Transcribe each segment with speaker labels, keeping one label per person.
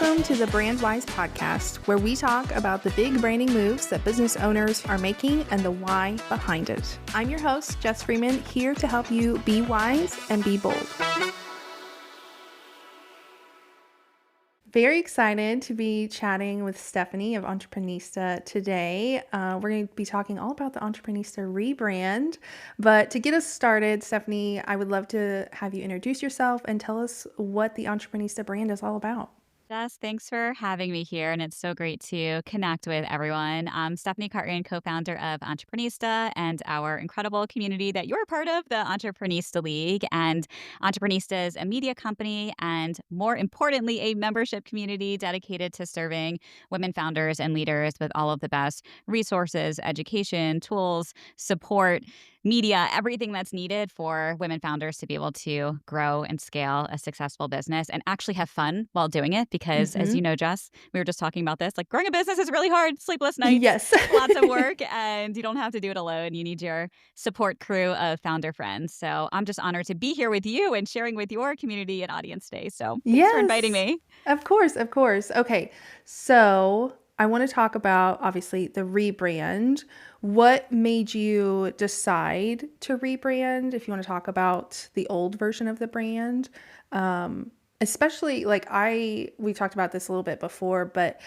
Speaker 1: Welcome to the Brand Wise podcast, where we talk about the big branding moves that business owners are making and the why behind it. I'm your host, Jess Freeman, here to help you be wise and be bold. Very excited to be chatting with Stephanie of Entreprenista today. We're going to be talking all about the Entreprenista rebrand. But to get us started, Stephanie, I would love to have you introduce yourself and tell us what the Entreprenista brand is all about.
Speaker 2: Jess, thanks for having me here, and it's so great to connect with everyone. I'm Stephanie Cartin, co-founder of Entreprenista and our incredible community that you're a part of, the Entreprenista League. And Entreprenista is a media company and, more importantly, a membership community dedicated to serving women founders and leaders with all of the best resources, education, tools, support, media, everything that's needed for women founders to be able to grow and scale a successful business and actually have fun while doing it. Because as you know, Jess, we were just talking about this, like growing a business is really hard, sleepless nights,
Speaker 1: Yes.
Speaker 2: lots of work, and you don't have to do it alone. You need your support crew of founder friends. So I'm just honored to be here with you and sharing with your community and audience today. So thanks for inviting me.
Speaker 1: Of course, of course. Okay, so I want to talk about, obviously, the rebrand. What made you decide to rebrand? If you want to talk about the old version of the brand, especially we talked about this a little bit before, but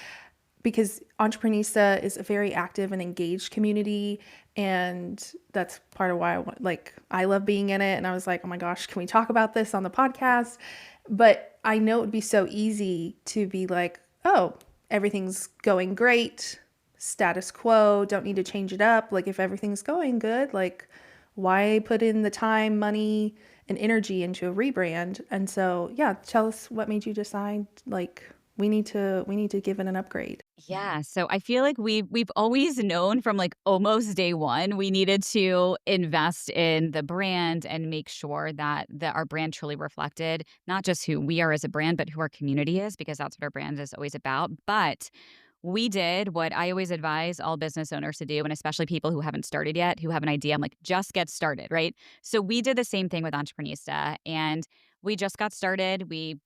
Speaker 1: because Entreprenista is a very active and engaged community, and that's part of why I love being in it. And I was like, oh my gosh, can we talk about this on the podcast? But I know it would be so easy to be like, oh, everything's going great, status quo, don't need to change it up. Like, if everything's going good, like, why put in the time, money, and energy into a rebrand? And so, yeah, tell us what made you decide, like, we need to give it an upgrade.
Speaker 2: Yeah, so I feel like we've always known from like almost day one we needed to invest in the brand and make sure that our brand truly reflected not just who we are as a brand, but who our community is, because that's what our brand is always about. But we did what I always advise all business owners to do, and especially people who haven't started yet, who have an idea. I'm like, just get started, right? So we did the same thing with Entreprenista, and we just got started. We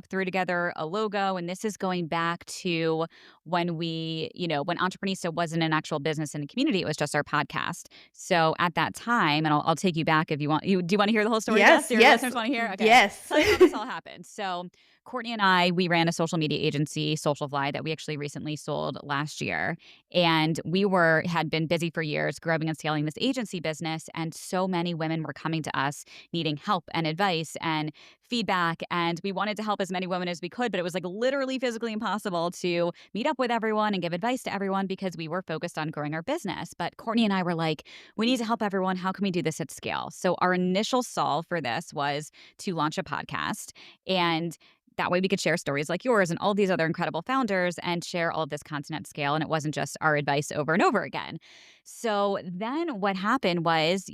Speaker 2: threw together a logo, and this is going back to when when Entreprenista wasn't an actual business in the community, it was just our podcast. So at that time, and I'll take you back if you want. Do you want to hear the whole story?
Speaker 1: Yes,
Speaker 2: Jess? Your listeners want to hear? Okay.
Speaker 1: Yes.
Speaker 2: Tell you how this all happened. So Courtney and I, we ran a social media agency, Social Fly, that we actually recently sold last year. And we had been busy for years growing and scaling this agency business. And so many women were coming to us needing help and advice and feedback. And we wanted to help as many women as we could, but it was like literally physically impossible to meet up with everyone and give advice to everyone because we were focused on growing our business. But Courtney and I were like, we need to help everyone. How can we do this at scale? So our initial solve for this was to launch a podcast. And that way we could share stories like yours and all these other incredible founders and share all of this content at scale. And it wasn't just our advice over and over again. So then what happened was,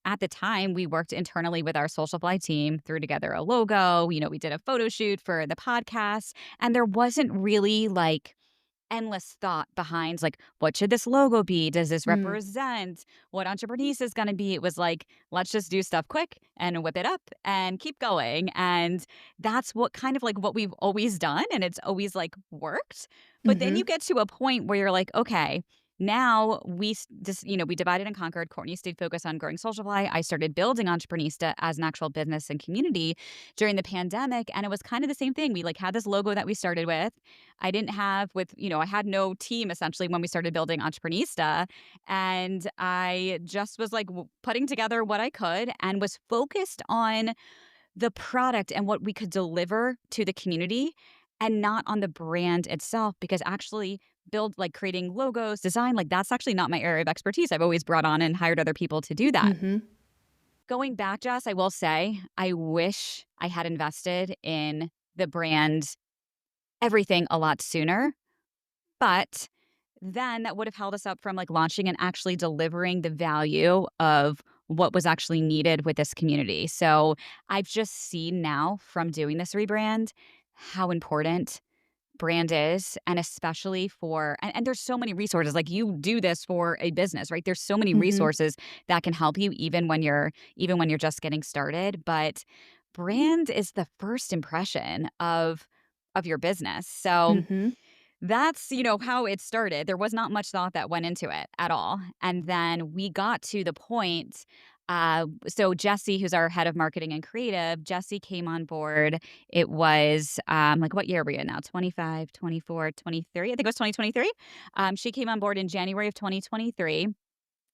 Speaker 2: at the time we worked internally with our Social Fly team, threw together a logo, we did a photo shoot for the podcast, and there wasn't really like endless thought behind like, what should this logo be? Does this represent what Entreprenista is going to be? It was like, let's just do stuff quick and whip it up and keep going. And that's what kind of like what we've always done. And it's always like worked. But then you get to a point where you're like, okay, now we divided and conquered. Courtney stayed focused on growing Social Fly. I started building Entreprenista as an actual business and community during the pandemic. And it was kind of the same thing. We like had this logo that we started with. I had no team essentially when we started building Entreprenista. And I just was like putting together what I could and was focused on the product and what we could deliver to the community and not on the brand itself, because actually creating logos, design, like that's actually not my area of expertise. I've always brought on and hired other people to do that. Going back, Jess, I will say, I wish I had invested in the brand everything a lot sooner, but then that would have held us up from like launching and actually delivering the value of what was actually needed with this community. So I've just seen now from doing this rebrand how important brand is, and especially and there's so many resources. Like, you do this for a business, right? There's so many resources that can help you even when you're just getting started. But brand is the first impression of of your business. So
Speaker 1: Mhm.
Speaker 2: that's, how it started. There was not much thought that went into it at all. And then we got to the point, so Jesse, who's our head of marketing and creative, Jesse came on board. It was like, what year are we in now? 25, 24, 23. I think it was 2023. She came on board in January of 2023.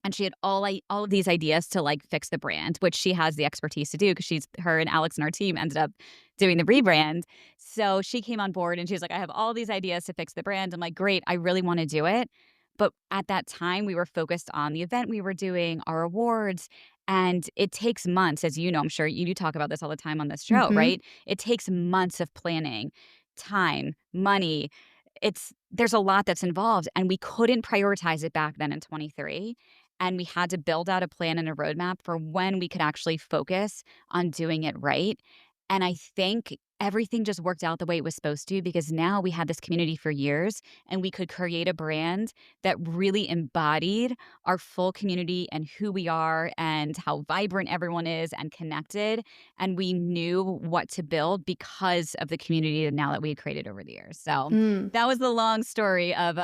Speaker 2: And she had all of these ideas to, like, fix the brand, which she has the expertise to do because her and Alex and our team ended up doing the rebrand. So she came on board and she was like, "I have all these ideas to fix the brand." I'm like, "Great, I really wanna do it." But at that time, we were focused on the event we were doing, our awards, and it takes months, as you know, I'm sure you do talk about this all the time on this show,
Speaker 1: Mhm.
Speaker 2: right? It takes months of planning, time, money. There's a lot that's involved, and we couldn't prioritize it back then in 23, and we had to build out a plan and a roadmap for when we could actually focus on doing it right. And I think everything just worked out the way it was supposed to because now we had this community for years and we could create a brand that really embodied our full community and who we are and how vibrant everyone is and connected. And we knew what to build because of the community now that we had created over the years. So
Speaker 1: Mm.
Speaker 2: that was the long story of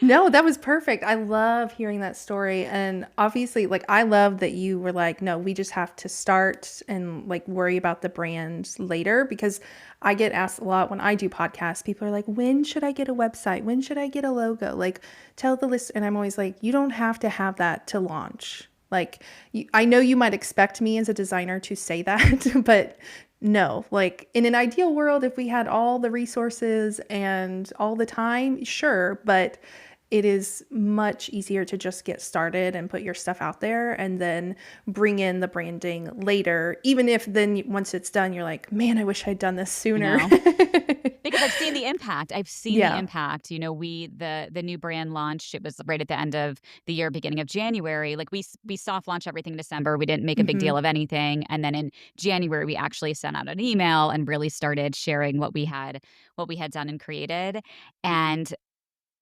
Speaker 1: No, that was perfect. I love hearing that story, and obviously, like, I love that you were like, "No, we just have to start and, like, worry about the brand later," because I get asked a lot when I do podcasts, people are like, "When should I get a website? When should I get a logo? Like, tell the list," and I'm always like, "You don't have to have that to launch." Like, I know you might expect me as a designer to say that, but no, like, in an ideal world, if we had all the resources and all the time, sure, but it is much easier to just get started and put your stuff out there and then bring in the branding later, even if then once it's done, you're like, man, I wish I'd done this
Speaker 2: I
Speaker 1: sooner.
Speaker 2: know. Because I've seen the impact. I've seen the
Speaker 1: Yeah.
Speaker 2: impact. The new brand launched, it was right at the end of the year, beginning of January. Like, we soft launched everything in December. We didn't make a big
Speaker 1: Hmm.
Speaker 2: deal of anything, and then in January, we actually sent out an email and really started sharing what we had done and created, and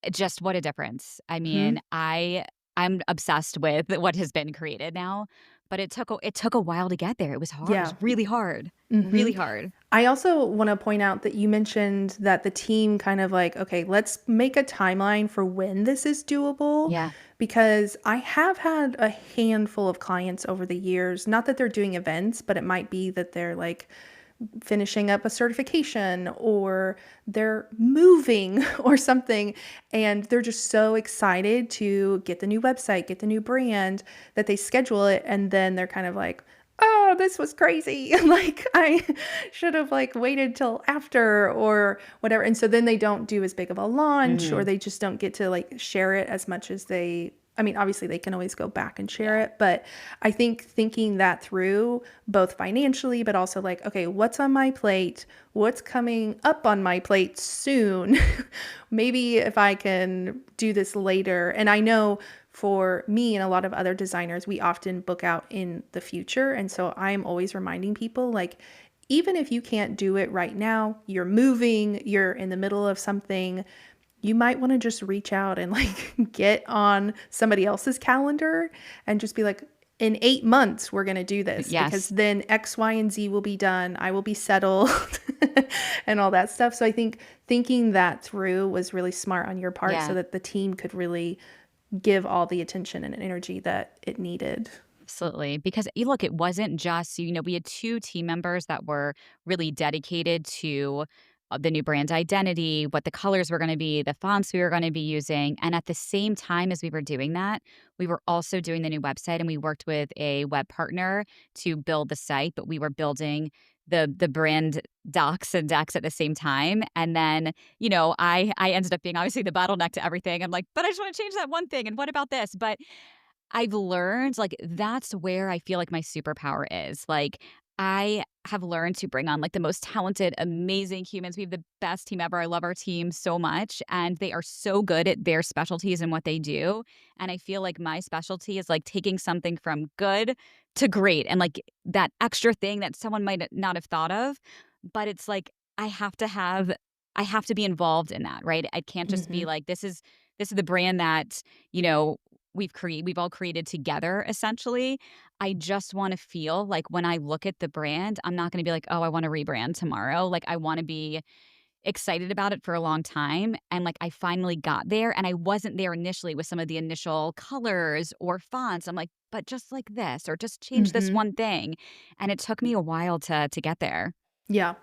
Speaker 2: just what a difference. I mean,
Speaker 1: Hmm.
Speaker 2: I'm obsessed with what has been created now, but it took a while to get there. It was hard. It was
Speaker 1: Yeah.
Speaker 2: really hard.
Speaker 1: Hmm.
Speaker 2: Really hard.
Speaker 1: I also want to point out that you mentioned that the team kind of like, okay, let's make a timeline for when this is doable.
Speaker 2: Yeah.
Speaker 1: Because I have had a handful of clients over the years, not that they're doing events, but it might be that they're like finishing up a certification or they're moving or something. And they're just so excited to get the new website, get the new brand that they schedule it. And then they're kind of like, oh, this was crazy. Like I should have like waited till after or whatever. And so then they don't do as big of a launch or
Speaker 2: Mhm.
Speaker 1: they just don't get to like share it as much as obviously they can always go back and share
Speaker 2: Yeah.
Speaker 1: it, but I think thinking that through both financially, but also like, okay, what's on my plate? What's coming up on my plate soon? Maybe if I can do this later. And I know for me and a lot of other designers, we often book out in the future. And so I'm always reminding people like, even if you can't do it right now, you're moving, you're in the middle of something, you might want to just reach out and like get on somebody else's calendar and just be like, in 8 months, we're going to do this because
Speaker 2: Yes.
Speaker 1: then X, Y, and Z will be done. I will be settled and all that stuff. So I think thinking that through was really smart on your part so
Speaker 2: Yeah.
Speaker 1: that the team could really give all the attention and energy that it needed.
Speaker 2: Absolutely. Because you look, it wasn't just, we had two team members that were really dedicated to the new brand identity, what the colors were going to be, the fonts we were going to be using. And at the same time as we were doing that, we were also doing the new website and we worked with a web partner to build the site, but we were building the brand docs and decks at the same time. And then, I ended up being obviously the bottleneck to everything. I'm like, but I just want to change that one thing. And what about this? But I've learned, like, that's where I feel like my superpower is. Like, I have learned to bring on, like, the most talented, amazing humans. We have the best team ever. I love our team so much, and they are so good at their specialties and what they do. And I feel like my specialty is, like, taking something from good to great and, like, that extra thing that someone might not have thought of. But it's like, I have to be involved in that, right? I can't just be
Speaker 1: Hmm.
Speaker 2: like, this is the brand that, you know, we've all created together essentially. I just want to feel like when I look at the brand, I'm not going to be like, oh, I want to rebrand tomorrow. Like, I want to be excited about it for a long time. And like, I finally got there, and I wasn't there initially with some of the initial colors or fonts. I'm like, but just like this, or just change this
Speaker 1: Mhm.
Speaker 2: one thing. And it took me a while to get there.
Speaker 1: Yeah.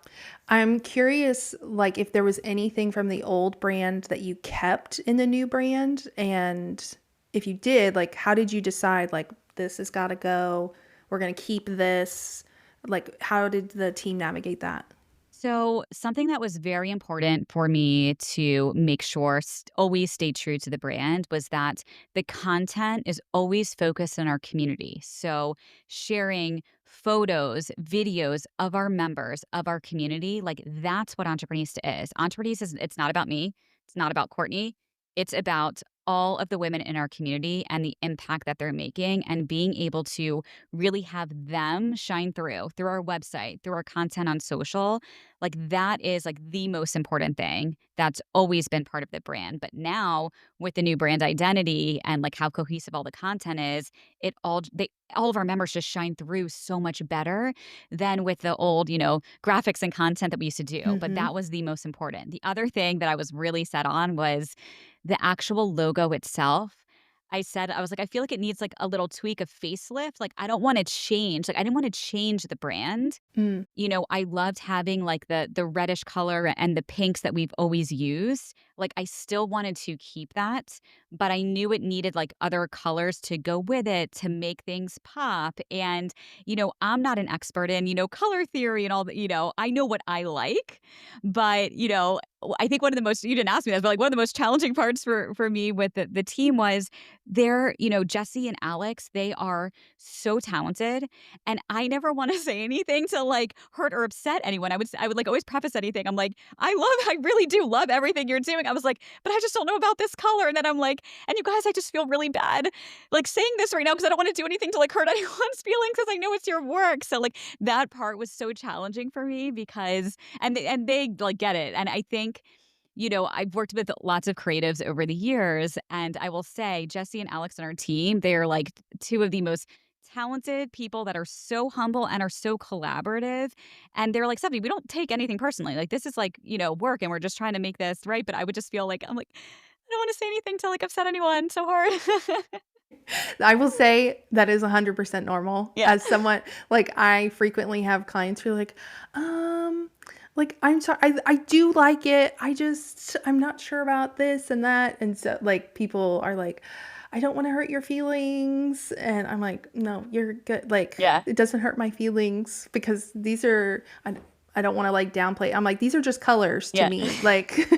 Speaker 1: I'm curious, like, if there was anything from the old brand that you kept in the new brand, and if you did, like, how did you decide, like, this has got to go, we're going to keep this? Like, how did the team navigate that?
Speaker 2: So, something that was very important for me to make sure always stay true to the brand was that the content is always focused on our community. So, sharing photos, videos of our members, of our community, like that's what Entreprenista is. Entreprenista is, it's not about me, it's not about Courtney, it's about all of the women in our community and the impact that they're making, and being able to really have them shine through our website, through our content on social. Like, that is, like, the most important thing that's always been part of the brand. But now with the new brand identity and, like, how cohesive all the content is, all of our members just shine through so much better than with the old, graphics and content that we used to do. But
Speaker 1: Mhm.
Speaker 2: that was the most important. The other thing that I was really set on was the actual logo itself. I was like, I feel like it needs like a little tweak of facelift. Like, I don't want to change. Like, I didn't want to change the brand.
Speaker 1: Mm.
Speaker 2: I loved having, like, the reddish color and the pinks that we've always used. Like, I still wanted to keep that, but I knew it needed, like, other colors to go with it to make things pop. And, I'm not an expert in, color theory and all that. I know what I like, but, I think one of the most, you didn't ask me this, but, like, one of the most challenging parts for me with the team was Jesse and Alex, they are so talented, and I never wanna say anything to, like, hurt or upset anyone. I would, like, always preface anything. I'm like, I really do love everything you're doing." I was like, "But I just don't know about this color." And then I'm like, "And you guys, I just feel really bad, like, saying this right now because I don't wanna do anything to, like, hurt anyone's feelings because I know it's your work." So, like, that part was so challenging for me because and they, like, get it. And I think, I've worked with lots of creatives over the years, and I will say Jesse and Alex and our team, they are, like, two of the most talented people that are so humble and are so collaborative. And they're like, "Stephanie, we don't take anything personally. Like, this is like, work, and we're just trying to make this right." But I would just feel like, I'm like, I don't want to say anything to, like, upset anyone so hard.
Speaker 1: I will say that is 100% normal.
Speaker 2: Yeah.
Speaker 1: As someone, like, I frequently have clients who are um, like, I'm sorry, I do like it. I'm not sure about this and that. And so, like, people are like, I don't want to hurt your feelings. And I'm like, no, you're good. Like,
Speaker 2: Yeah.
Speaker 1: it doesn't hurt my feelings because I don't want to like downplay. I'm like, these are just colors to
Speaker 2: Yeah.
Speaker 1: me. Like,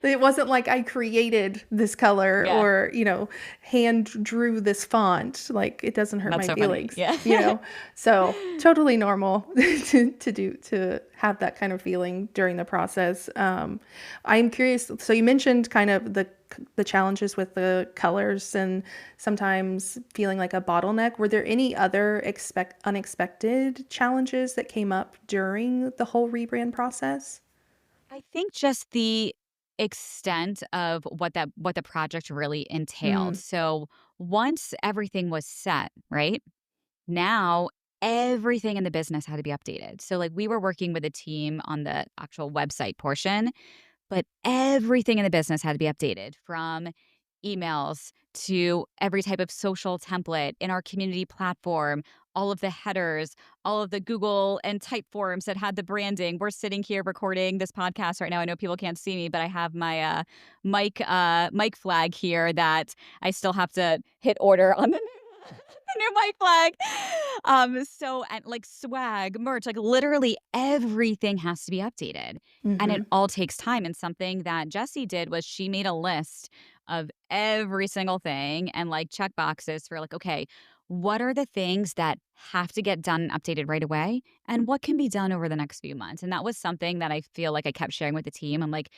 Speaker 1: it wasn't like I created this color
Speaker 2: Yeah.
Speaker 1: or, hand drew this font. Like, it doesn't hurt
Speaker 2: That's
Speaker 1: my
Speaker 2: so funny.
Speaker 1: feelings,
Speaker 2: Yeah.
Speaker 1: So totally normal to have that kind of feeling during the process. I'm curious. So you mentioned kind of the challenges with the colors and sometimes feeling like a bottleneck. Were there any other unexpected challenges that came up during the whole rebrand process?
Speaker 2: I think just the extent of what the project really entailed.
Speaker 1: Mm.
Speaker 2: So once everything was set, right? Now everything in the business had to be updated. So, like, we were working with a team on the actual website portion, but everything in the business had to be updated, from emails to every type of social template in our community platform, all of the headers, all of the Google and type forms that had the branding. We're sitting here recording this podcast right now. I know people can't see me, but I have my mic flag here that I still have to hit order on the new mic flag. So, and like swag, merch, like literally everything has to be updated. And it
Speaker 1: Mhm.
Speaker 2: all takes time. And something that Jessie did was she made a list of every single thing and like check boxes for, like, okay, what are the things that have to get done and updated right away? And what can be done over the next few months? And that was something that I feel like I kept sharing with the team. I'm like,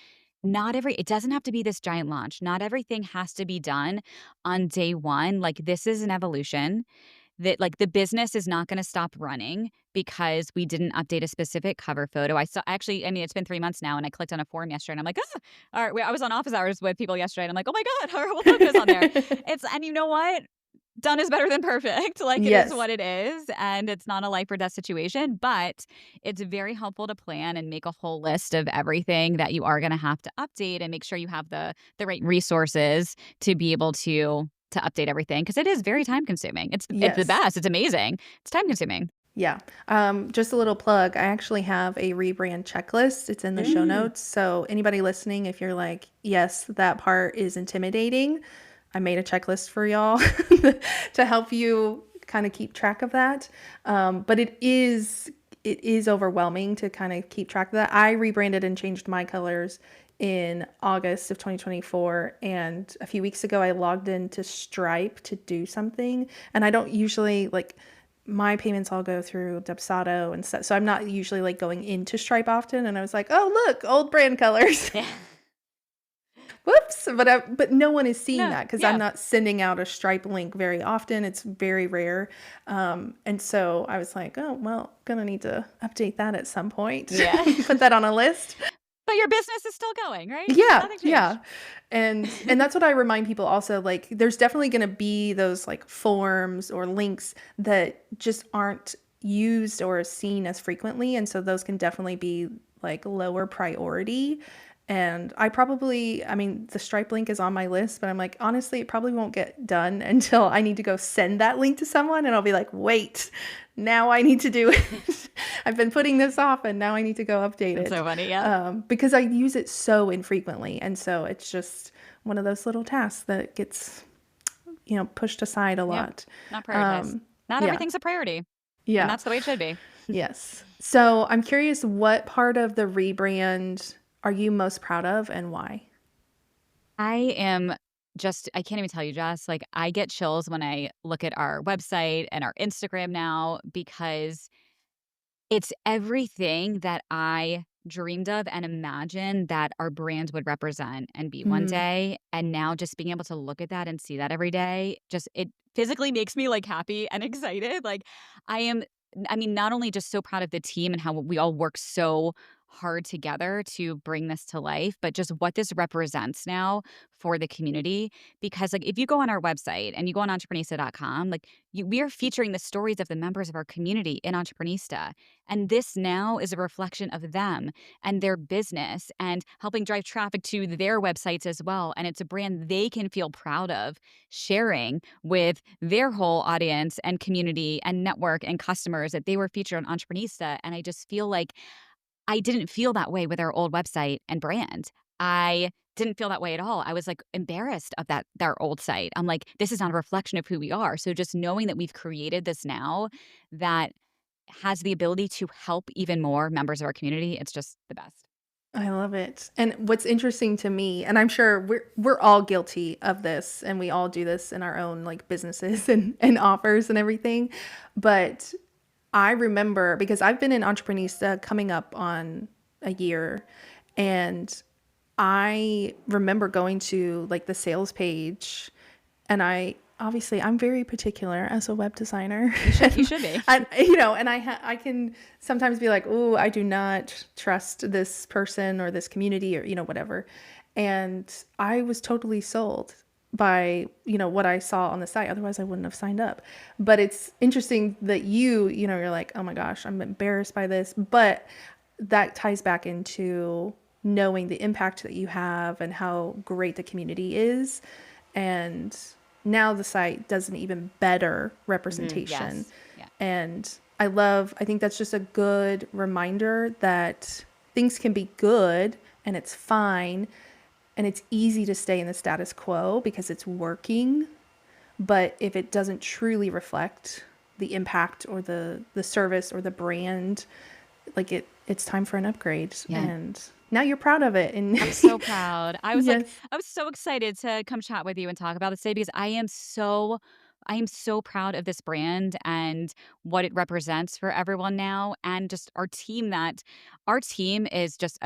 Speaker 2: it doesn't have to be this giant launch. Not everything has to be done on day one. Like, this is an evolution that, like, the business is not going to stop running because we didn't update a specific cover photo. I mean, it's been 3 months now, and I clicked on a form yesterday and I'm like, all right. I was on office hours with people yesterday and I'm like, oh my God, our whole logo's on there. And you know what? done is better than perfect. Like, it is
Speaker 1: Yes.
Speaker 2: what it is, and it's not a life or death situation, but it's very helpful to plan and make a whole list of everything that you are gonna have to update and make sure you have the right resources to be able to update everything because it is very time consuming. It's the
Speaker 1: Yes.
Speaker 2: best. It's amazing. It's time consuming.
Speaker 1: Yeah. Just a little plug. I actually have a rebrand checklist. It's in the show
Speaker 2: Mm.
Speaker 1: notes. So anybody listening, if you're like, yes, that part is intimidating, I made a checklist for y'all to help you kind of keep track of that. But it is overwhelming to kind of keep track of that. I rebranded and changed my colors in August of 2024. And a few weeks ago, I logged into Stripe to do something. And I don't usually like my payments all go through Debsato and stuff. So I'm not usually like going into Stripe often. And I was like, oh, look, old brand colors.
Speaker 2: Yeah.
Speaker 1: Whoops. But no one is seeing
Speaker 2: No.
Speaker 1: that because I'm
Speaker 2: Yeah.
Speaker 1: not sending out a Stripe link very often. It's very rare. And so I was like, oh, well, gonna need to update that at some point.
Speaker 2: Yeah.
Speaker 1: Put that on a list.
Speaker 2: But your business is still going, right?
Speaker 1: Yeah,
Speaker 2: Nothing changed.
Speaker 1: yeah. And that's what I remind people also, like there's definitely going to be those like forms or links that just aren't used or seen as frequently, and so those can definitely be like lower priority. And I mean, the Stripe link is on my list, but I'm like, honestly, it probably won't get done until I need to go send that link to someone. And I'll be like, wait, now I need to do it. I've been putting this off and now I need to go update
Speaker 2: It's
Speaker 1: it.
Speaker 2: so funny. Yeah.
Speaker 1: Because I use it so infrequently. And so it's just one of those little tasks that gets, pushed aside a
Speaker 2: Yep.
Speaker 1: lot.
Speaker 2: Not prioritized. Not
Speaker 1: Yeah.
Speaker 2: everything's a priority, and
Speaker 1: Yeah.
Speaker 2: that's the way it should be.
Speaker 1: Yes. So I'm curious, what part of the rebrand are you most proud of and why?
Speaker 2: I am I can't even tell you, Jess, like, I get chills when I look at our website and our Instagram now because it's everything that I dreamed of and imagined that our brand would represent and be one
Speaker 1: Mm,
Speaker 2: day, and now just being able to look at that and see that every day, just it physically makes me, like, happy and excited, like, I am I mean, not only just so proud of the team and how we all work so hard together to bring this to life, but just what this represents now for the community, because, like, if you go on our website and you go on entreprenista.com, like, we are featuring the stories of the members of our community in Entreprenista, and this now is a reflection of them and their business and helping drive traffic to their websites as well. And it's a brand they can feel proud of sharing with their whole audience and community and network and customers that they were featured on Entreprenista. And I just feel like I didn't feel that way with our old website and brand. I didn't feel that way at all. I was like embarrassed of that their old site. I'm like, this is not a reflection of who we are. So just knowing that we've created this now that has the ability to help even more members of our community, it's just the best.
Speaker 1: I love it. And what's interesting to me, and I'm sure we're all guilty of this, and we all do this in our own like businesses and offers and everything. But I remember because I've been in Entreprenista coming up on a year, and I remember going to like the sales page, and I'm very particular as a web designer.
Speaker 2: You should be.
Speaker 1: And and I can sometimes be like, "Oh, I do not trust this person or this community or whatever." And I was totally sold by, what I saw on the site. Otherwise, I wouldn't have signed up. But it's interesting that you're like, "Oh my gosh, I'm embarrassed by this." But that ties back into knowing the impact that you have and how great the community is. And now the site does an even better representation.
Speaker 2: Yes. Yeah.
Speaker 1: And I think that's just a good reminder that things can be good and it's fine and it's easy to stay in the status quo because it's working. But if it doesn't truly reflect the impact or the service or the brand, like it's time for an upgrade.
Speaker 2: Yeah.
Speaker 1: And now you're proud of it. And
Speaker 2: I'm so proud.
Speaker 1: yes,
Speaker 2: I was so excited to come chat with you and talk about this today because I am so proud of this brand and what it represents for everyone now and just our team is just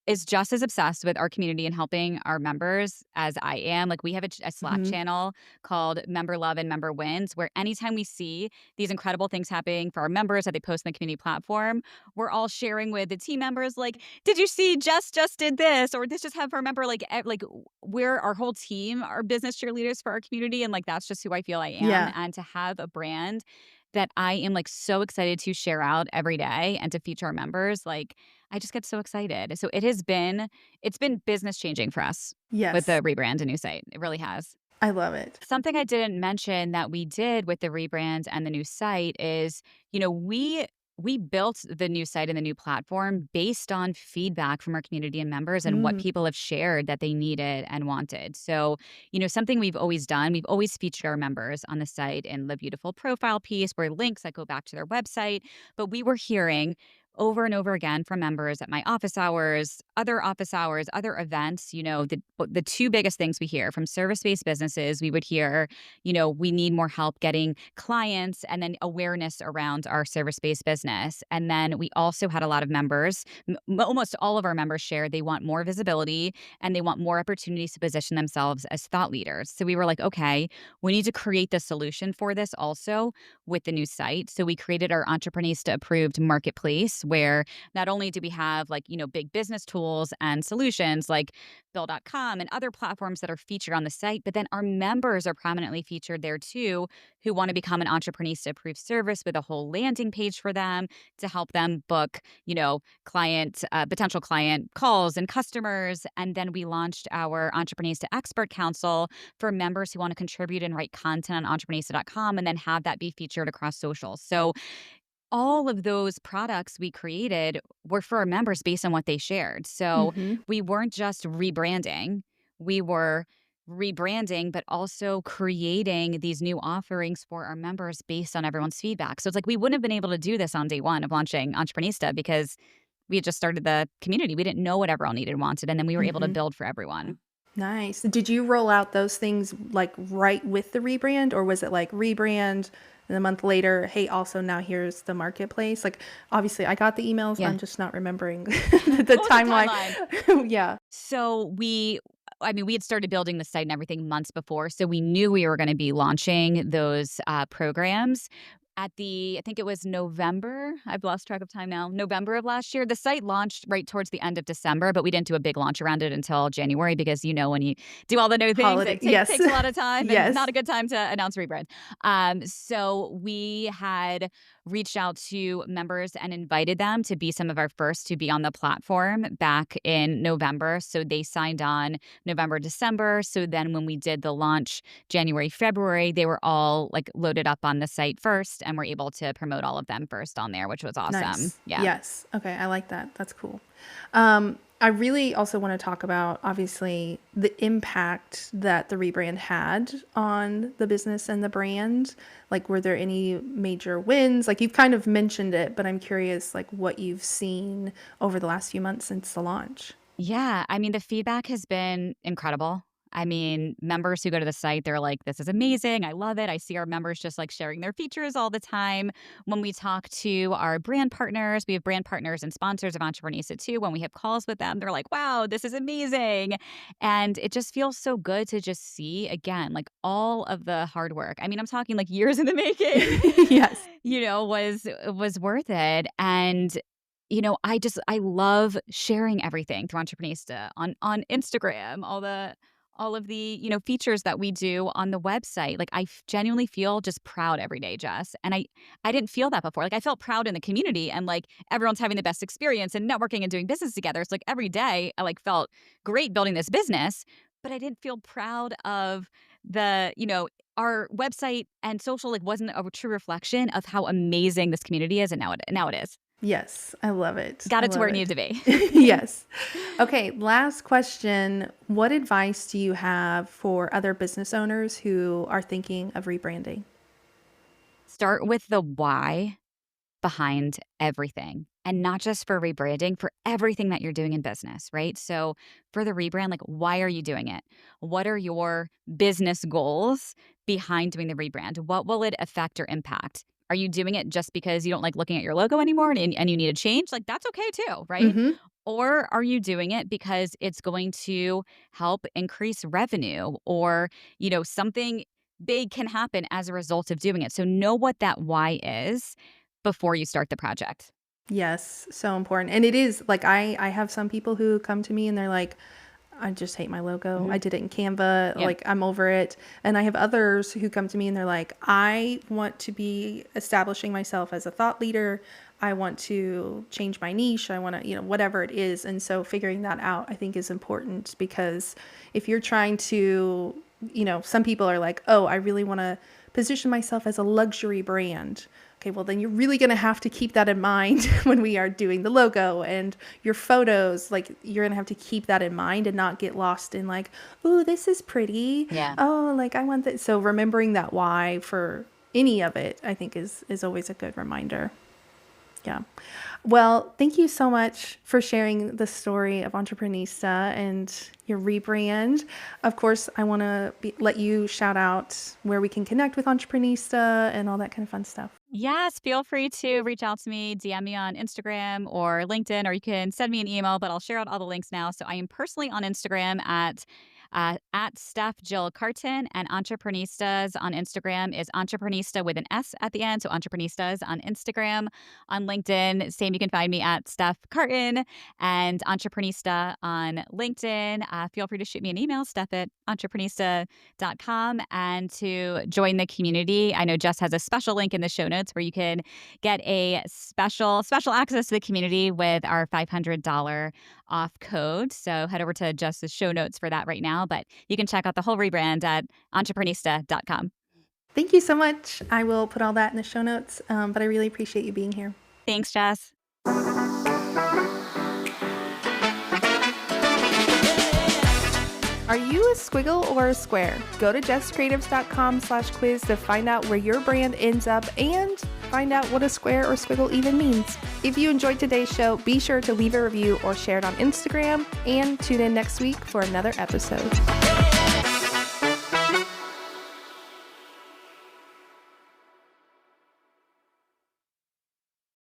Speaker 2: is just as obsessed with our community and helping our members as I am. Like, we have a Slack
Speaker 1: Mhm.
Speaker 2: channel called Member Love and Member Wins, where anytime we see these incredible things happening for our members that they post on the community platform, we're all sharing with the team members, like, "Did you see Jess just did this?" Or, "This just happened for a member." We're our whole team are business cheerleaders for our community, and, like, that's just who I feel I am,
Speaker 1: Yeah.
Speaker 2: and to have a brand that I am, like, so excited to share out every day and to feature our members, like, I just get so excited. So it's been business changing for us with
Speaker 1: Yes.
Speaker 2: the rebrand and new site. It really has.
Speaker 1: I love it.
Speaker 2: Something I didn't mention that we did with the rebrand and the new site is, we built the new site and the new platform based on feedback from our community and members and what
Speaker 1: Mm.
Speaker 2: people have shared that they needed and wanted. So, something we've always done, we've always featured our members on the site in the beautiful profile piece where links that go back to their website. But we were hearing over and over again from members at my office hours, other events, the two biggest things we hear from service-based businesses, we would hear, we need more help getting clients and then awareness around our service-based business. And then we also had a lot of members, almost all of our members share they want more visibility and they want more opportunities to position themselves as thought leaders. So we were like, okay, we need to create the solution for this also with the new site. So we created our Entreprenista approved marketplace where not only do we have big business tools and solutions like Bill.com and other platforms that are featured on the site, but then our members are prominently featured there too, who want to become an Entreprenista approved service with a whole landing page for them to help them book, potential client calls and customers. And then we launched our Entreprenista Expert Council for members who want to contribute and write content on entreprenista.com and then have that be featured across socials. So all of those products we created were for our members based on what they shared. So
Speaker 1: Mhm.
Speaker 2: we weren't just rebranding, we were rebranding, but also creating these new offerings for our members based on everyone's feedback. So it's like we wouldn't have been able to do this on day one of launching Entreprenista because we had just started the community. We didn't know what everyone needed and wanted, and then we were able to
Speaker 1: Mhm.
Speaker 2: build for everyone.
Speaker 1: Nice. Did you roll out those things, like, right with the rebrand, or was it, like, rebrand, and a month later, "Hey, also now here's the marketplace"? Like, obviously, I got the emails,
Speaker 2: Yeah.
Speaker 1: I'm just not remembering the
Speaker 2: What was the
Speaker 1: timeline.
Speaker 2: timeline?
Speaker 1: Yeah.
Speaker 2: So we had started building the site and everything months before, so we knew we were going to be launching those programs I think it was November. I've lost track of time now. November of last year. The site launched right towards the end of December, but we didn't do a big launch around it until January because when you do all the new things,
Speaker 1: Holiday.
Speaker 2: it
Speaker 1: Yes.
Speaker 2: takes a lot of time and not
Speaker 1: Yes.
Speaker 2: a good time to announce rebrand. So we had reached out to members and invited them to be some of our first to be on the platform back in November. So they signed on November, December. So then when we did the launch January, February, they were all like loaded up on the site first and were able to promote all of them first on there, which was awesome.
Speaker 1: Nice.
Speaker 2: Yeah.
Speaker 1: Yes. Okay, I like that. That's cool. I really also want to talk about, obviously, the impact that the rebrand had on the business and the brand. Like, were there any major wins? Like, you've kind of mentioned it, but I'm curious, like, what you've seen over the last few months since the launch.
Speaker 2: Yeah, I mean, the feedback has been incredible. I mean, members who go to the site, they're like, this is amazing. I love it. I see our members just like sharing their features all the time. When we talk to our brand partners, we have brand partners and sponsors of Entreprenista too. When we have calls with them, they're like, wow, this is amazing. And it just feels so good to just see again, like all of the hard work. I mean, I'm talking like years in the making,
Speaker 1: Yes.
Speaker 2: was worth it. And I love sharing everything through Entreprenista on Instagram, all of the, features that we do on the website. Like genuinely feel just proud every day, Jess. And I didn't feel that before. Like I felt proud in the community and like everyone's having the best experience and networking and doing business together. It's like every day I like felt great building this business, but I didn't feel proud of our website and social like wasn't a true reflection of how amazing this community is, and now it is.
Speaker 1: Yes, I love it.
Speaker 2: Got
Speaker 1: I
Speaker 2: it to where
Speaker 1: love
Speaker 2: it needed
Speaker 1: it.
Speaker 2: to be.
Speaker 1: Yes. Okay, last question. What advice do you have for other business owners who are thinking of rebranding?
Speaker 2: Start with the why behind everything, and not just for rebranding, for everything that you're doing in business, right? So for the rebrand, like, why are you doing it? What are your business goals behind doing the rebrand? What will it affect or impact? Are you doing it just because you don't like looking at your logo anymore and you need a change? Like, that's okay too, right?
Speaker 1: Mhm.
Speaker 2: Or are you doing it because it's going to help increase revenue or, something big can happen as a result of doing it. So know what that why is before you start the project.
Speaker 1: Yes, so important. And it is like I have some people who come to me and they're like, I just hate my logo.
Speaker 2: Hmm.
Speaker 1: I did it in Canva.
Speaker 2: Yeah.
Speaker 1: Like, I'm over it. And I have others who come to me and they're like, I want to be establishing myself as a thought leader. I want to change my niche. I want to, whatever it is. And so figuring that out, I think, is important because if you're trying to, some people are like, oh, I really want to position myself as a luxury brand. Okay, well, then you're really going to have to keep that in mind when we are doing the logo and your photos. Like, you're going to have to keep that in mind and not get lost in like, oh, this is pretty.
Speaker 2: Yeah.
Speaker 1: Oh, like I want that. So remembering that why for any of it, I think is always a good reminder. Yeah. Well, thank you so much for sharing the story of Entreprenista and your rebrand. Of course, I want to let you shout out where we can connect with Entreprenista and all that kind of fun stuff.
Speaker 2: Yes, feel free to reach out to me, DM me on Instagram or LinkedIn, or you can send me an email, but I'll share out all the links now. So I am personally on Instagram at Steph Jill Cartin, and Entreprenistas on Instagram is Entreprenista with an S at the end. So Entreprenistas on Instagram. On LinkedIn, same, you can find me at Steph Cartin and Entreprenista on LinkedIn. Feel free to shoot me an email, steph@entreprenista.com. And to join the community, I know Jess has a special link in the show notes where you can get a special access to the community with our $500 off code. So head over to Jess's show notes for that right now. But you can check out the whole rebrand at entreprenista.com.
Speaker 1: Thank you so much. I will put all that in the show notes, but I really appreciate you being here.
Speaker 2: Thanks, Jess.
Speaker 1: Are you a squiggle or a square? Go to jesscreatives.com/quiz to find out where your brand ends up and find out what a square or squiggle even means. If you enjoyed today's show, be sure to leave a review or share it on Instagram and tune in next week for another episode.